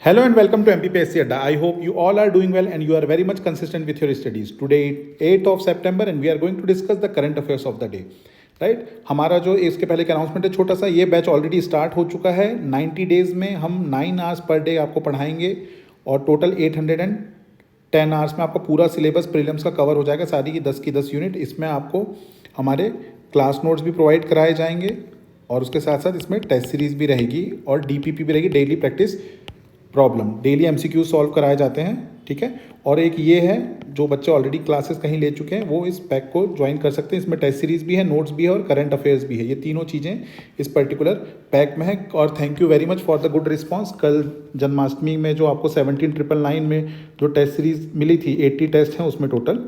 Hello and welcome to MPPSC Adda. I hope you all are doing well and you are very much consistent with your studies. Today 8th of September and we are going to discuss the current affairs of the day. Right हमारा जो इसके पहले एक announcement है छोटा सा, ये batch already start हो चुका है। 90 डेज़ में हम 9 आवर्स पर डे आपको पढ़ाएंगे और टोटल 810 आवर्स में आपका पूरा सिलेबस प्रीलिम्स का कवर हो जाएगा, सारी की 10 यूनिट। इसमें आपको हमारे क्लास नोट्स भी प्रोवाइड कराए जाएंगे और उसके साथ साथ इसमें टेस्ट सीरीज़ भी रहेगी और DPP भी रहेगी, daily practice problem, daily MCQ solve कराए जाते हैं। ठीक है, और एक ये है जो बच्चे ऑलरेडी क्लासेस कहीं ले चुके हैं वो इस पैक को ज्वाइन कर सकते हैं। इसमें टेस्ट सीरीज़ भी है, नोट्स भी है और करंट अफेयर्स भी है। ये तीनों चीज़ें इस पर्टिकुलर पैक में है और thank you very much for the good response. कल जन्माष्टमी में जो आपको 17,999 में जो टेस्ट सीरीज़ मिली थी, 80 टेस्ट हैं उसमें टोटल,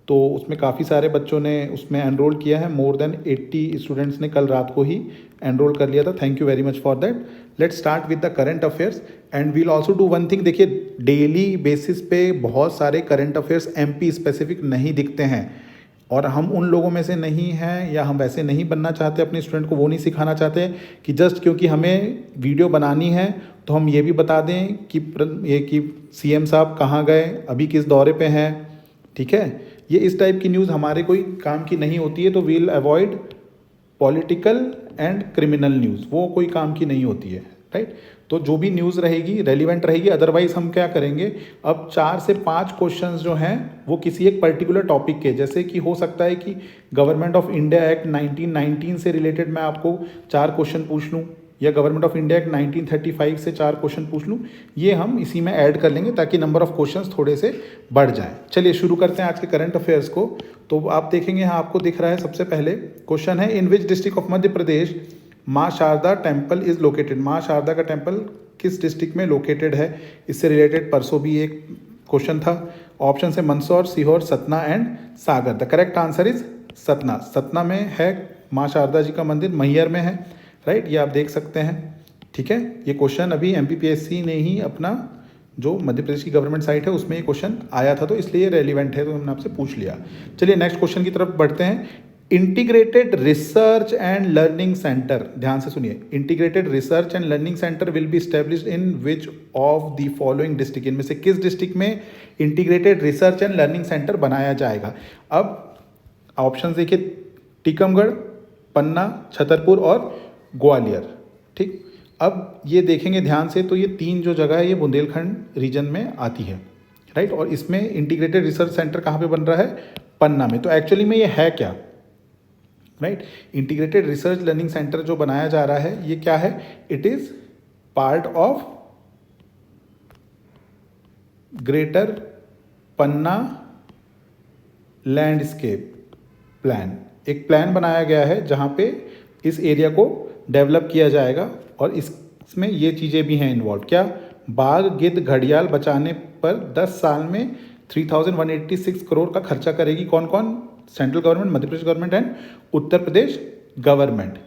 तो उसमें काफ़ी सारे बच्चों ने उसमें एनरोल किया है। मोर देन 80 स्टूडेंट्स ने कल रात को ही एनरोल कर लिया था। Thank you very much for that. Let's start with the current affairs and we'll also do one thing. देखिए, डेली बेसिस पे बहुत सारे करंट अफेयर्स MP स्पेसिफिक नहीं दिखते हैं और हम उन लोगों में से नहीं हैं या हम वैसे नहीं बनना चाहते, अपने स्टूडेंट को वो नहीं सिखाना चाहते कि जस्ट क्योंकि हमें वीडियो बनानी है तो हम ये भी बता दें कि CM साहब कहाँ गए, अभी किस दौरे पे हैं। ठीक है, ये इस टाइप की न्यूज़ हमारे कोई काम की नहीं होती है, तो we'll avoid political and criminal news, वो कोई काम की नहीं होती है। राइट, तो जो भी न्यूज़ रहेगी रेलिवेंट रहेगी। अदरवाइज हम क्या करेंगे, अब 4 से 5 क्वेश्चंस जो हैं वो किसी एक पर्टिकुलर टॉपिक के, जैसे कि हो सकता है कि गवर्नमेंट ऑफ इंडिया एक्ट 1919 से रिलेटेड मैं आपको 4 क्वेश्चन पूछ लूँ या गवर्नमेंट ऑफ इंडिया एक्ट 1935 से 4 क्वेश्चन पूछ लूँ, ये हम इसी में ऐड कर लेंगे ताकि नंबर ऑफ क्वेश्चंस थोड़े से बढ़ जाएं। चलिए शुरू करते हैं आज के करंट अफेयर्स को। तो आप देखेंगे यहाँ आपको दिख रहा है, सबसे पहले क्वेश्चन है, इन which district of Madhya Pradesh माँ शारदा टेम्पल इज लोकेटेड। माँ शारदा का टेम्पल किस डिस्ट्रिक्ट में लोकेटेड है, इससे रिलेटेड परसों भी एक क्वेश्चन था। ऑप्शन है Mandsaur, Sehore, Satna and Sagar. The correct answer is Satna. Satna में है माँ शारदा जी का मंदिर, मैहर में है। राइट, ये आप देख सकते हैं। ठीक है, ये क्वेश्चन अभी MPPSC ने ही अपना जो मध्य प्रदेश की गवर्नमेंट साइट है उसमें ये क्वेश्चन आया था, तो इसलिए रेलिवेंट है, तो हमने आपसे पूछ लिया। चलिए नेक्स्ट क्वेश्चन की तरफ बढ़ते हैं। Integrated research and learning centre, ध्यान से सुनिए, integrated research and learning centre will be established in which of the following district. इनमें से किस डिस्ट्रिक्ट में integrated research and learning centre बनाया जाएगा। अब ऑप्शन देखिए, टीकमगढ़, पन्ना, छतरपुर और ग्वालियर। ठीक, अब ये देखेंगे ध्यान से, तो ये 3 जो जगह है ये बुंदेलखंड रीजन में आती है। राइट, और इसमें इंटीग्रेटेड रिसर्च सेंटर कहाँ पे बन रहा है, पन्ना में। तो एक्चुअली में ये है क्या। Right, integrated research learning centre जो बनाया जा रहा है ये क्या है, it is part of greater Panna landscape plan. एक प्लान बनाया गया है जहाँ पे इस एरिया को डेवलप किया जाएगा और इसमें ये चीज़ें भी हैं इन्वॉल्व। क्या, बाघ, गिद्ध, घड़ियाल बचाने पर 10 साल में 3186 करोड़ का खर्चा करेगी कौन कौन, central government, Madhya Pradesh government and Uttar Pradesh government.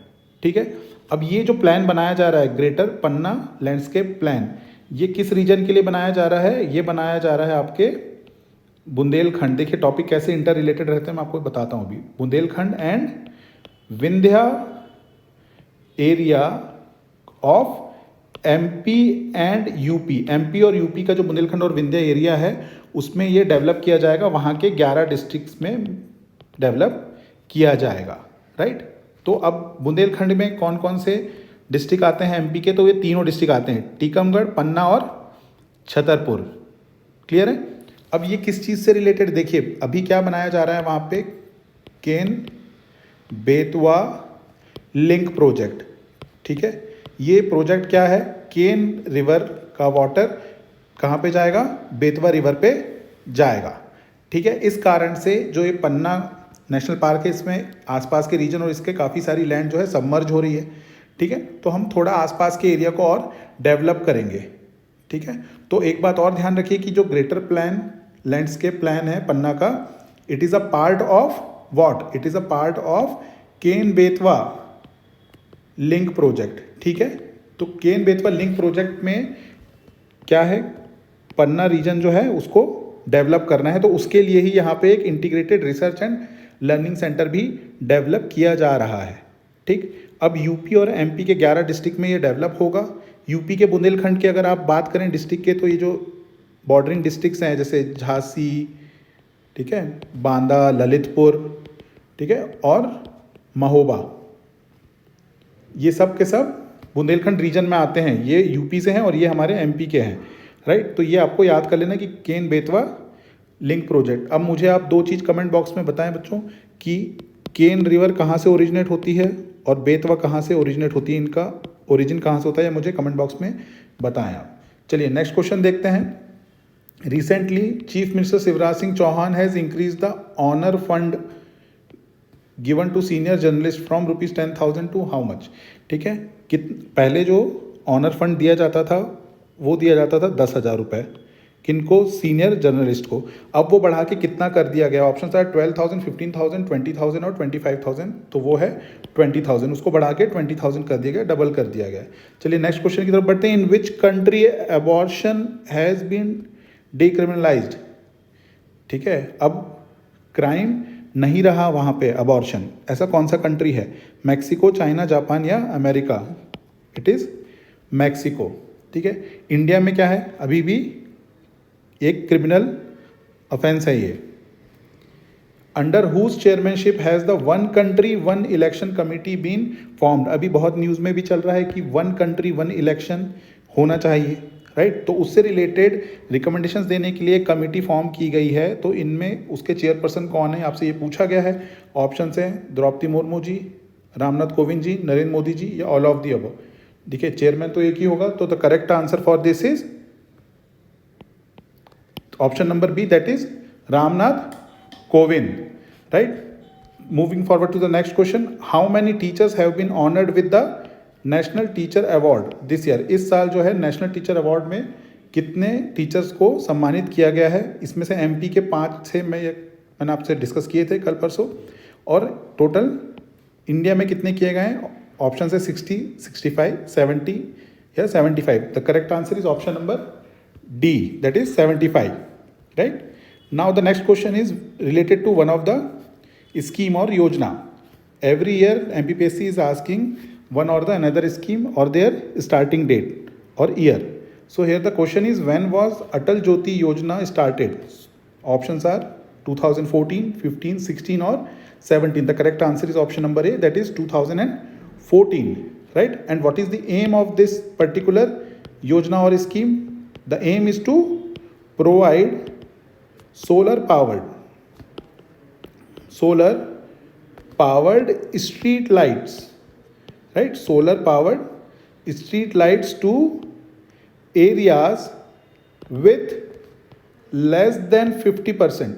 ठीक है, अब ये जो प्लान बनाया जा रहा है ग्रेटर पन्ना लैंडस्केप प्लान, ये किस रीजन के लिए बनाया जा रहा है, ये बनाया जा रहा है आपके बुंदेलखंड। देखिए टॉपिक कैसे इंटर रिलेटेड रहते हैं मैं आपको बताता हूँ अभी। Bundelkhand and Vindhya area of MP and UP। MP और UP का जो बुंदेलखंड और विंध्या एरिया है उसमें ये डेवलप किया जाएगा, वहाँ के 11 डिस्ट्रिक्ट्स में डेवलप किया जाएगा। राइट, तो अब बुंदेलखंड में कौन कौन से डिस्ट्रिक्ट आते हैं MP के, तो ये तीनों डिस्ट्रिक्ट आते हैं, टीकमगढ़, पन्ना और छतरपुर। क्लियर है। अब ये किस चीज़ से रिलेटेड, देखिए अभी क्या बनाया जा रहा है वहाँ पे, केन बेतवा लिंक प्रोजेक्ट। ठीक है, ये प्रोजेक्ट क्या है, केन रिवर का वाटर कहाँ पे जाएगा, बेतवा रिवर पे जाएगा। ठीक है, इस कारण से जो ये पन्ना नेशनल पार्क है इसमें आसपास के रीजन और इसके काफ़ी सारी लैंड जो है सबमर्ज हो रही है। ठीक है, तो हम थोड़ा आसपास के एरिया को और डेवलप करेंगे। ठीक है, तो एक बात और ध्यान रखिए कि जो ग्रेटर प्लान लैंडस्केप प्लान है पन्ना का, it is a part of what, it is a part of Ken Betwa link project. ठीक है, तो केन बेतवा लिंक प्रोजेक्ट में क्या है, पन्ना रीजन जो है उसको डेवलप करना है, तो उसके लिए ही यहाँ पे एक integrated research and learning centre भी डेवलप किया जा रहा है। ठीक, अब UP और MP के 11 डिस्ट्रिक्ट में ये डेवलप होगा। यूपी के बुंदेलखंड की अगर आप बात करें डिस्ट्रिक्ट के, तो ये जो बॉर्डरिंग डिस्ट्रिक्ट्स हैं जैसे झांसी, ठीक है, बांदा, ललितपुर, ठीक है, और महोबा, ये सब के सब बुंदेलखंड रीजन में आते हैं। ये यूपी से हैं और ये हमारे एमपी के हैं, राइट। तो ये आपको याद कर लेना कि केन बेतवा लिंक प्रोजेक्ट। अब मुझे आप दो चीज़ कमेंट बॉक्स में बताएं बच्चों कि केन रिवर कहाँ से ओरिजिनेट होती है और बेतवा कहाँ से ओरिजिनेट होती है, इनका ओरिजिन कहाँ से होता है, मुझे कमेंट बॉक्स में बताएं आप। चलिए नेक्स्ट क्वेश्चन देखते हैं। Recently chief minister Shivraj Singh Chouhan has increase the honour fund given to senior journalist from ₹10,000 to how much, ठीक है। पहले जो ऑनर फंड दिया जाता था वो दिया जाता था 10,000 रुपये, किनको, सीनियर जर्नलिस्ट को। अब वो बढ़ा के कितना कर दिया गया, ऑप्शन है 12,000, 15,000, 20,000 और 25,000। तो वो है 20,000, उसको बढ़ा के 20,000 कर दिया गया, डबल कर दिया गया। चलिए नेक्स्ट क्वेश्चन की तरफ बढ़ते हैं। In which country abortion has been decriminalised, ठीक है। अब क्राइम नहीं रहा वहाँ पे अबॉर्शन, ऐसा कौन सा कंट्री है? मैक्सिको, चाइना, जापान या अमेरिका? इट इज़ मैक्सिको, ठीक है। इंडिया में क्या है, अभी भी एक क्रिमिनल ऑफेंस है ये। Under whose chairmanship has the one country one election committee been formed? अभी बहुत न्यूज़ में भी चल रहा है कि वन कंट्री वन इलेक्शन होना चाहिए, राइट। तो उससे रिलेटेड रिकमेंडेशंस देने के लिए कमेटी फॉर्म की गई है। तो इनमें उसके चेयरपर्सन कौन है, आपसे ये पूछा गया है। ऑप्शन हैं द्रौपदी मुर्मू जी, रामनाथ कोविंद जी, नरेंद्र मोदी जी या ऑल ऑफ दी अबव। देखिए चेयरमैन तो एक ही होगा, तो the correct answer for this is option number B, that is Ramnath Kovind, right. Moving forward to the next question, how many teachers have been honoured with the national teacher award this year? इस साल जो है national teacher award में कितने teachers को सम्मानित किया गया है? इसमें से एमपी के 5 से मैंने आपसे डिस्कस किए थे कल परसों, और टोटल इंडिया में कितने किए गए हैं? ऑप्शन है 60, 65, 70 या 75। The correct answer is option number D, that is 75, right. Now the next question is related to one of the scheme और योजना। Every year MPPSC is asking one or the another scheme or their starting date or year. So here the question is, when was Atal Jyoti Yojana started? Options are 2014, 15, 16 or 17. The correct answer is option number A, that is 2014, right? And what is the aim of this particular Yojana or scheme? The aim is to provide solar powered street lights, right, solar powered street lights to areas with less than 50%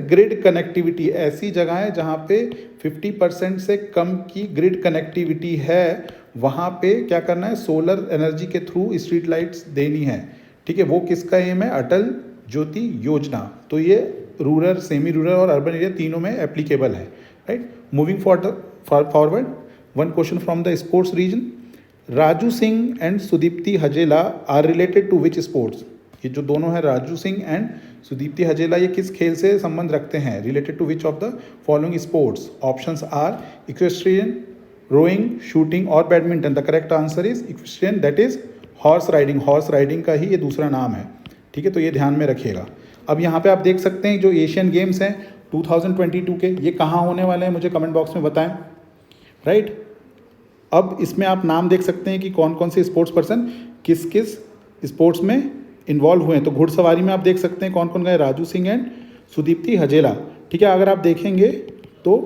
grid connectivity. ऐसी जगहें जहाँ पे 50% से कम की grid connectivity है, वहाँ पे क्या करना है, सोलर एनर्जी के थ्रू स्ट्रीट लाइट्स देनी है, ठीक है। वो किसका एम है? अटल ज्योति योजना। तो ये रूरल, सेमी रूरल और अर्बन एरिया तीनों में एप्लीकेबल है, right. Moving forward, one question from the sports region. Raju Singh and Sudipti Hajela are related to which sports? ये जो दोनों हैं राजू सिंह एंड सुदीप्ति हजेला, ये किस खेल से संबंध रखते हैं? Related to which of the following sports? Options are equestrian, rowing, shooting और badminton. The correct answer is equestrian, that is horse riding. Horse riding का ही ये दूसरा नाम है, ठीक है। तो ये ध्यान में रखिएगा। अब यहाँ पे आप देख सकते हैं जो एशियन गेम्स हैं 2022 के, ये कहाँ होने वाले हैं, मुझे कमेंट बॉक्स में बताएं, राइट। अब इसमें आप नाम देख सकते हैं कि कौन कौन से स्पोर्ट्स पर्सन किस किस स्पोर्ट्स में इन्वॉल्व हुए हैं। तो घुड़सवारी में आप देख सकते हैं कौन कौन गए, राजू सिंह एंड सुदीप्ति हजेला, ठीक है। अगर आप देखेंगे तो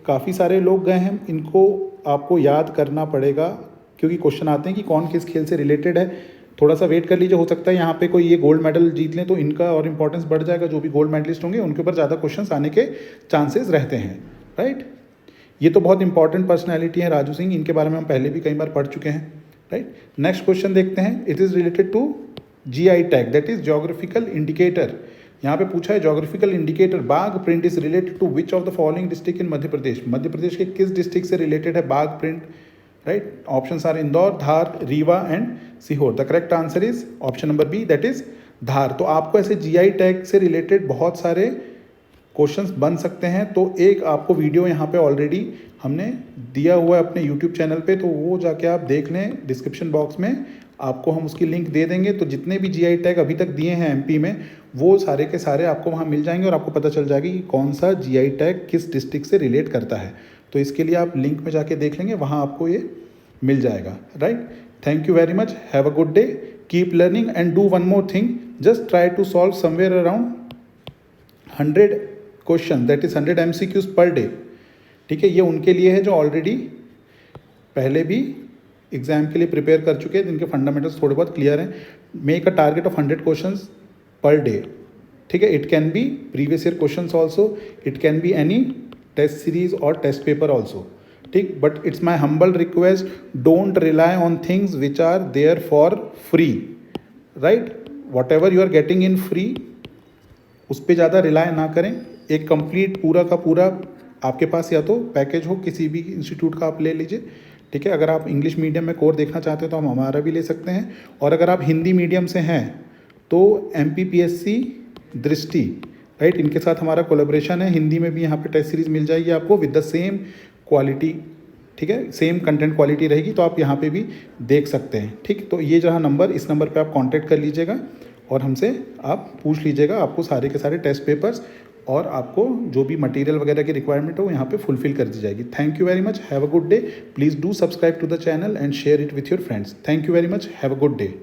काफ़ी सारे लोग गए हैं, इनको आपको याद करना पड़ेगा क्योंकि क्वेश्चन आते हैं कि कौन किस खेल से रिलेटेड है। थोड़ा सा वेट कर लीजिए, हो सकता है यहाँ पे कोई ये गोल्ड मेडल जीत लें तो इनका और इम्पोर्टेंस बढ़ जाएगा। जो भी गोल्ड मेडलिस्ट होंगे उनके ऊपर ज़्यादा क्वेश्चंस आने के चांसेस रहते हैं, राइट। ये तो बहुत इंपॉर्टेंट पर्सनैलिटी है राजू सिंह, इनके बारे में हम पहले भी कई बार पढ़ चुके हैं, राइट। नेक्स्ट क्वेश्चन देखते हैं। It is related to GI tag, that is geographical indicator. यहाँ पे पूछा है geographical indicator Bagh print is related to which of the following district in Madhya Pradesh? Madhya Pradesh के किस डिस्ट्रिक्ट से रिलेटेड है Bagh print, right. Options are Indore, Dhar, Rewa and Sehore. The correct answer is option number B, that is Dhar. तो आपको ऐसे GI टैग से रिलेटेड बहुत सारे क्वेश्चंस बन सकते हैं। तो एक आपको वीडियो यहाँ पे ऑलरेडी हमने दिया हुआ है अपने यूट्यूब चैनल पे, तो वो जाके आप देख लें, डिस्क्रिप्शन बॉक्स में आपको हम उसकी लिंक दे देंगे। तो जितने भी जीआई टैग अभी तक दिए हैं एमपी में, वो सारे के सारे आपको वहाँ मिल जाएंगे और आपको पता चल जाएगी कि कौन सा जीआई टैग किस डिस्ट्रिक्ट से रिलेट करता है। तो इसके लिए आप लिंक में जाके देख लेंगे, वहाँ आपको ये मिल जाएगा, right. Thank you very much, have a good day, keep learning and do one more thing, just try to solve somewhere around 100 question, that is 100 MCQs per day. ठीक है, ये उनके लिए है जो ऑलरेडी पहले भी एग्जाम के लिए प्रिपेयर कर चुके हैं, जिनके फंडामेंटल्स थोड़े बहुत क्लियर हैं। Make a target of 100 questions per day. ठीक है, it can be previous year questions also, it can be any test series और टेस्ट पेपर ऑल्सो। ठीक, but it's my humble request, don't rely on things which are there for free, right. Whatever you are getting in free, उस पर ज़्यादा rely ना करें। एक complete पूरा का पूरा आपके पास या तो पैकेज हो किसी भी इंस्टीट्यूट का, आप ले लीजिए। ठीक है, अगर आप इंग्लिश मीडियम में कोर्स देखना चाहते हो तो हम हमारा भी ले सकते हैं, और अगर आप हिंदी मीडियम से हैं तो MPPSC दृष्टि, राइट, इनके साथ हमारा कोलैबोरेशन है। हिंदी में भी यहाँ पे टेस्ट सीरीज़ मिल जाएगी आपको विद द सेम क्वालिटी। ठीक है, सेम कंटेंट क्वालिटी रहेगी, तो आप यहाँ पे भी देख सकते हैं। ठीक, तो ये जहाँ नंबर, इस नंबर पे आप कांटेक्ट कर लीजिएगा और हमसे आप पूछ लीजिएगा, आपको सारे के सारे टेस्ट पेपर्स और आपको जो भी मटेरियल वगैरह की रिक्वायरमेंट हो वो यहाँ पे फुलफिल कर दी जाएगी। Thank you very much, have a good day, please do subscribe to the channel and share it with your friends. Thank you very much, have a good day.